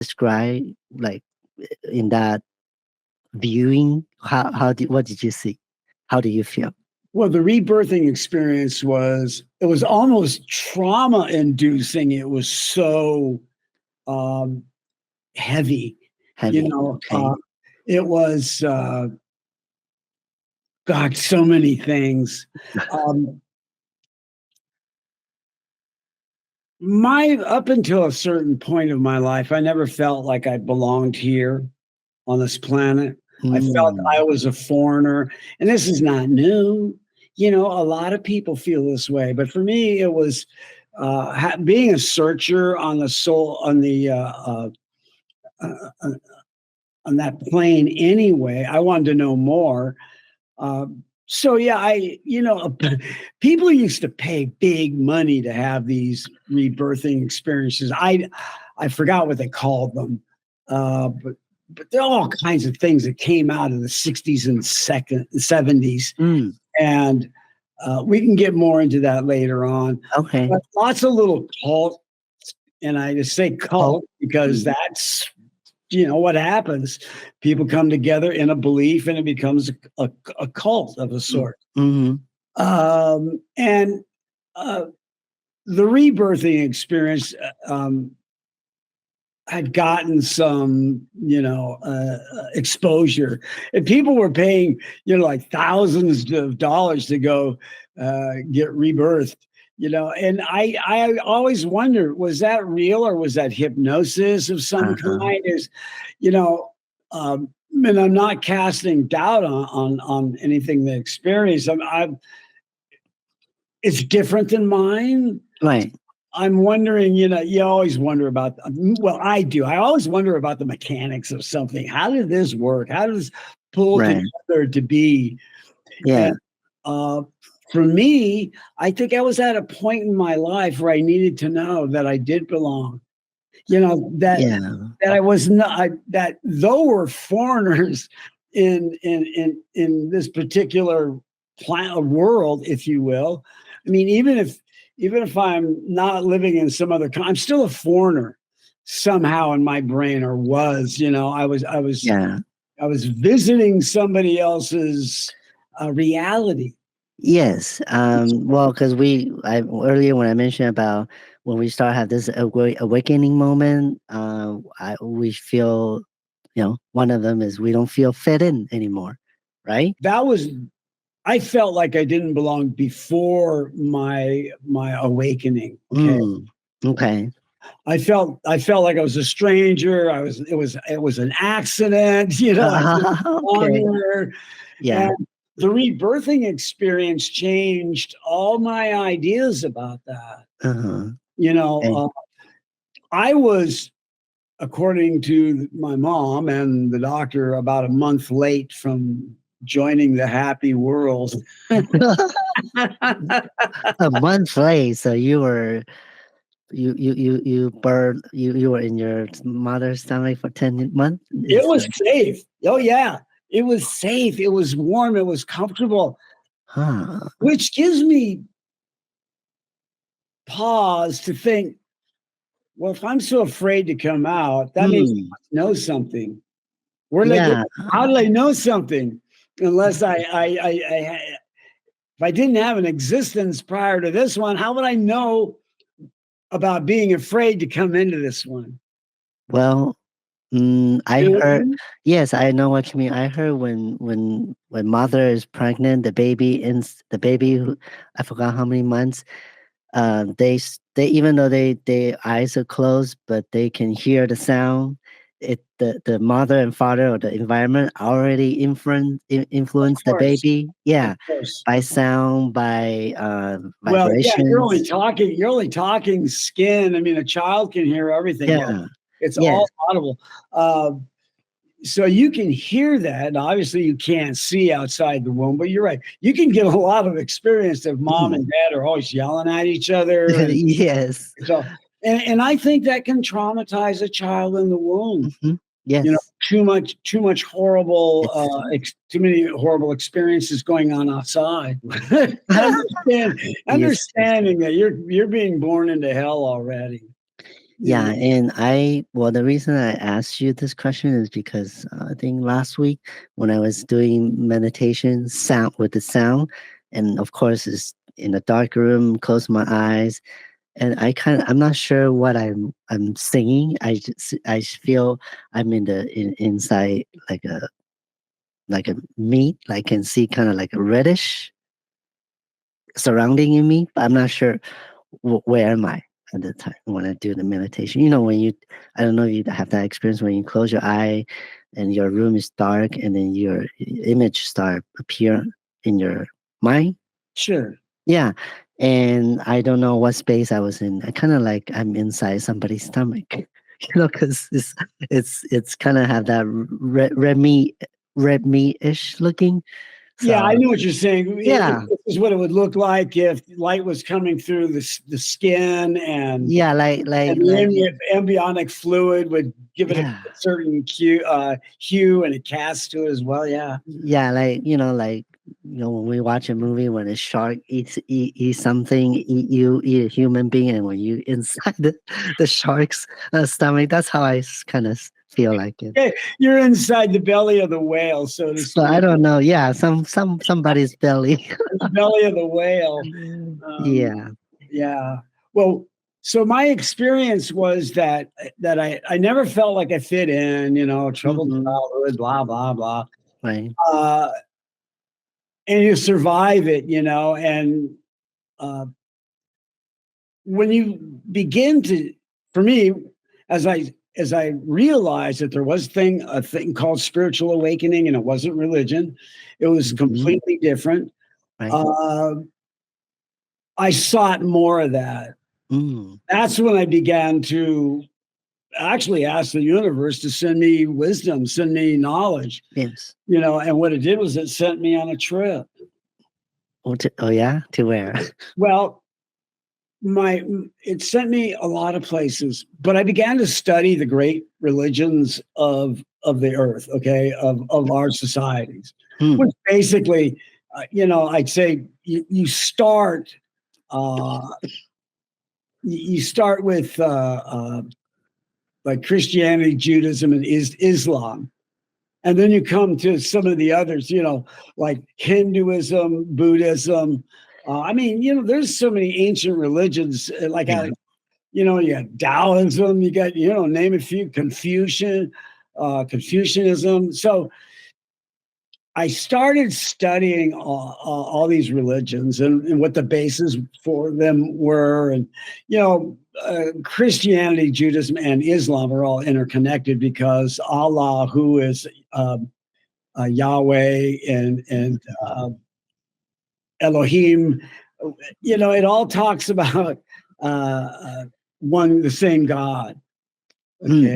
describe like in that viewing? What did you see? How do you feel? Well, the rebirthing experience it was almost trauma inducing. It was so um, heavy, you Heavy. know. Okay. It was God, so many things. Um, my Up until a certain point of my life, I never felt like I belonged here on this planet. I felt I Mm, was a foreigner, and this is not new. You know, a lot of people feel this way, but for me, it was being a searcher on the soul, uh, uh, on that plane. Anyway, I wanted to know more. So yeah, people used to pay big money to have these rebirthing experiences. I forgot what they called them, but there are all kinds of things that came out of the '60s and '70s, mm, and we can get more into that later on. okay. But lots of little cult, and I just say Oh, cult because mm, that's what happens. People come together in a belief, and it becomes a cult of a mm, sort. mm-hmm. And uh, the rebirthing experience had gotten some, exposure, and people were paying, like thousands of dollars to go get rebirthed. And I always wonder, was that real or was that hypnosis of some Uh-huh. kind? You know, and I'm not casting doubt on anything they experience. It's different than mine. Right. I'm wondering, you always wonder about, well, I do. I always wonder about the mechanics of something. How did this work? How does this pull Right. together to be? Yeah. And uh, for me, I think I was at a point in my life where I needed to know that I did belong. Yeah. That I was not, that though we're foreigners in this particular world, if you will. I mean, even if I'm not living in some other country, I'm still a foreigner somehow in my brain, or was. Yeah. I was visiting somebody else's reality. Yes. Well, because earlier when I mentioned about when we start have this awakening moment, we feel, one of them is we don't feel fit in anymore, right? That was I felt like I didn't belong before my awakening. Okay. Mm, okay. I felt like I was a stranger. It was an accident, I didn't belong Okay. here. Yeah. And the rebirthing experience changed all my ideas about that. Uh-huh. You know, Okay. I was, according to my mom and the doctor, about a month late from joining the happy world. A month late, so you were in your mother's stomach for 10 months. It was safe. Oh yeah, it was safe. It was warm. It was comfortable, Huh. which gives me pause to think. Well, if I'm so afraid to come out, that means I Hmm. must know something. Where did I get? Yeah. How did I know something? Unless if I didn't have an existence prior to this one, how would I know about being afraid to come into this one? Well, I You know what I heard. mean? Yes, I know what you mean. I heard when mother is pregnant, the baby who I forgot how many months. They even though they eyes are closed, but they can hear the sound. The mother and father or the environment already Of influence the course, baby. of Yeah, course. by sound, by Well, yeah, you're only vibrations. talking. You're only talking skin. I mean, a child can hear everything. Yeah, Yeah. it's Yes. all audible. Uh, so you can hear that. Obviously, you can't see outside the womb, but you're right. You can get a lot of experience if mom Mm. and dad are always yelling at each other, and Yes. so. And I think that can traumatize a child in the womb. Hmm. Yes. Too much horrible, It's too many horrible experiences going on outside. yes. Yes. Understanding that you're being born into hell already. you Yeah, know. and the reason I asked you this question is because I think last week when I was doing meditation sound with the sound, and of course it's in a dark room, close my eyes, and I'm not sure what I'm singing. I feel I'm inside like a meat, like can see kind of like a reddish surrounding in me, but I'm not sure where am I at the time when I do the meditation. I don't know if you have that experience when you close your eye and your room is dark and then your image start appear in your mind. Sure. Yeah. And I don't know what space I was in. I kind of like I'm inside somebody's stomach, because it's kind of have that red meat ish looking. Yeah, I So know what you're saying. yeah, This is what it would look like if light was coming through the skin, yeah, and the embryonic fluid would give it a yeah. certain hue and a cast to it as well. Yeah. Yeah, when we watch a movie when a shark eat something, eat you, eat a human being, and when you inside the shark's stomach, that's how I kind of feel like it. Hey, you're inside the belly of the whale, so to So I speak. don't know. Yeah, somebody's belly. The belly of the whale. Um, Yeah. yeah. Well, so my experience was that I never felt like I fit in, troubled Hmm. childhood, blah, blah, blah. Right. Uh, and you survive it, and uh, when you begin to, for me, as I realized that there was a thing called spiritual awakening, and it wasn't religion, it was Hmm. completely different. Right. Uh, I sought more of that. Mm. That's when I began to actually ask the universe to send me wisdom, send me knowledge, Yes. and what it did was it sent me on a trip. Oh yeah. To where? Well, my it sent me a lot of places, but I began to study the great religions of the earth, okay, of our societies, Hmm. which basically, I'd say you start uh, you start with like Christianity, Judaism, and Islam. And then you come to some of the others, like Hinduism, Buddhism. I mean, there's so many ancient religions. Yeah. You got Taoism, you got, name a few, Confucianism. So I started studying all these religions and what the bases for them were. And, Christianity, Judaism, and Islam are all interconnected because Allah, who is Yahweh and Elohim, it all talks about uh, uh, the same God. Okay. Hmm.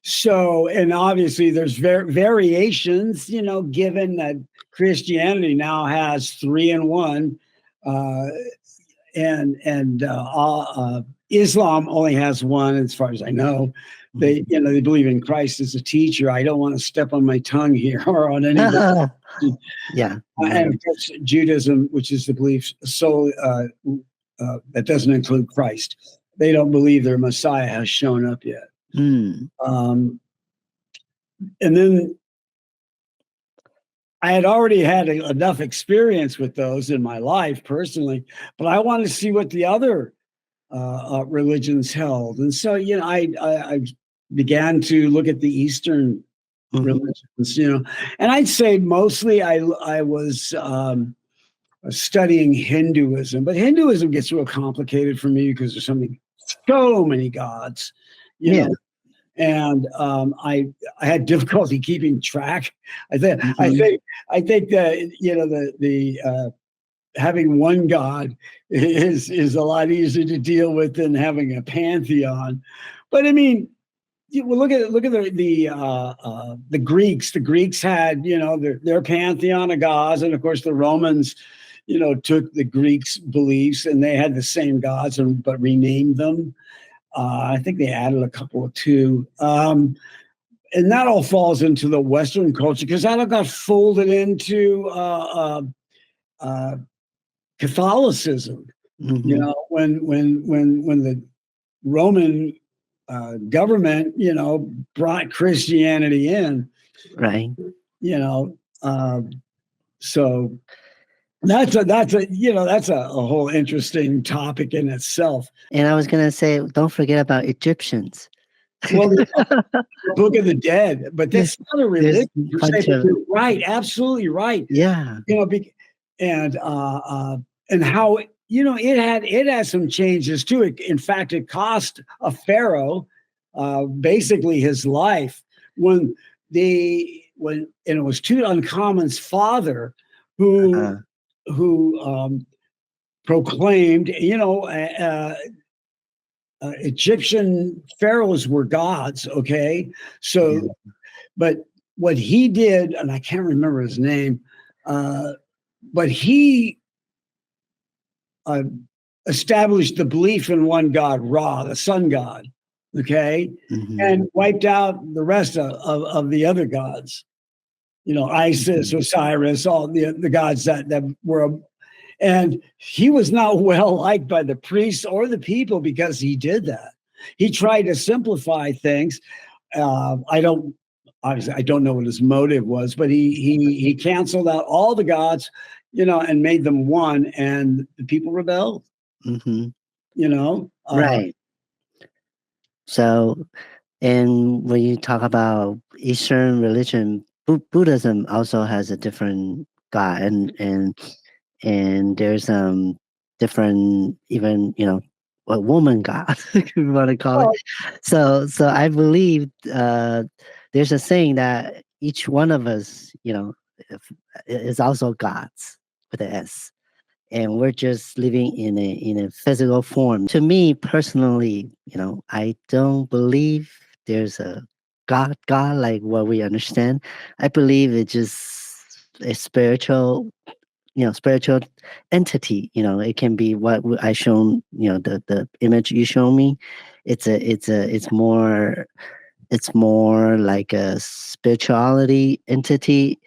So, and obviously there's variations, given that Christianity now has three in one, uh, and Islam only has one, as far as I know. They believe in Christ as a teacher. I don't want to step on my tongue here or on anybody. Yeah. And Right. of course, Judaism, which is the belief that doesn't include Christ. They don't believe their Messiah has shown up yet. Hmm. Um, and then I had already had enough experience with those in my life personally, but I wanted to see what the other religions held. And so, I began to look at the Eastern Hmm. religions, and I'd say mostly I was studying Hinduism, but Hinduism gets real complicated for me because there's so many gods, you Yeah. know, and I had difficulty keeping track. I think I Hmm. think I think that the having one god is a lot easier to deal with than having a pantheon. But I mean, well, look at the Greeks. The Greeks had their pantheon of gods, and of course the Romans took the Greeks' beliefs and they had the same gods but renamed them. I think they added a couple of two. And that all falls into the Western culture because that all got folded into uh, Catholicism. Hmm. When the Roman government, brought Christianity in, Right. you know. So that's a whole interesting topic in itself. And I was gonna say, don't forget about Egyptians. Well, Book of the Dead, but There's that's not a there's religion a per se. bunch But of you're right, absolutely right. yeah. And and how it had some changes too. In fact, it cost a pharaoh basically his life when and it was Tutankhamun's father who Uh, proclaimed, Egyptian pharaohs were gods. Okay, so yeah. but what he did, and I can't remember his name, but he uh, established the belief in one God, Ra, the sun god, okay, Mhm. and wiped out the rest of the other gods. Isis, Mhm. Osiris, all the gods that were, and he was not well liked by the priests or the people because he did that. He tried to simplify things. I don't Obviously I don't know what his motive was, but he canceled out all the gods, and made them one, and the people rebelled. Mhm. You know, Right. So, and when you talk about Eastern religion, Buddhism also has a different God, and there's different, even a woman God, if you want to call it. well, So I believe there's a saying that each one of us, is also gods with an S, and we're just living in a physical form. To me personally, I don't believe there's a God like what we understand. I believe it's just a spiritual entity. It can be what I shown, the image you show me. It's more like a spirituality entity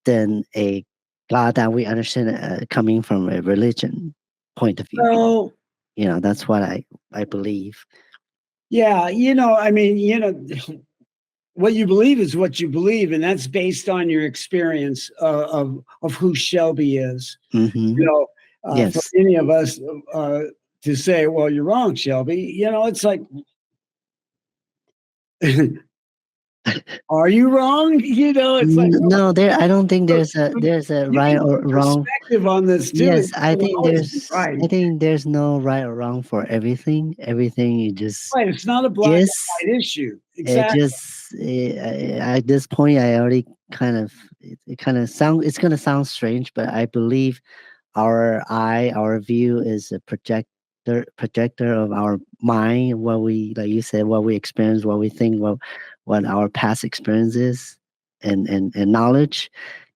than a God that we understand coming from a religion point of view. well, That's what I believe. yeah, I mean, what you believe is what you believe, and that's based on your experience of who Shelby is. You Hmm. know, for Yes. any of us to say, "Well, you're wrong, Shelby," it's like, "Are you wrong?" It's like, No, there. I don't think "Look, there's a you right can or put wrong. perspective on this too. Yes, It doesn't always be right. I think there's no right or wrong for everything. Everything you just Right? It's not a black yes. and white issue. It Exactly. just at this point, I already it kind of it's gonna sound strange, but I believe our view is a projector of our mind, what we, like you said, what we experience, what we think, what our past experience is, and knowledge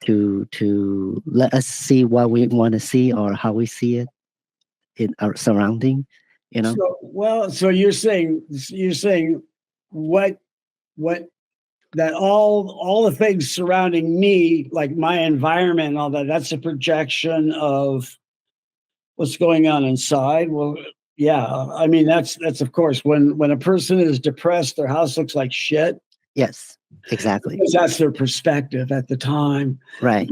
to let us see what we want to see or how we see it in our surrounding. So you're saying what what that all the things surrounding me, like my environment and all that, that's a projection of what's going on inside. Well, yeah, I mean that's of course when a person is depressed, their house looks like shit Yes, exactly. because that's their perspective at the time. Right.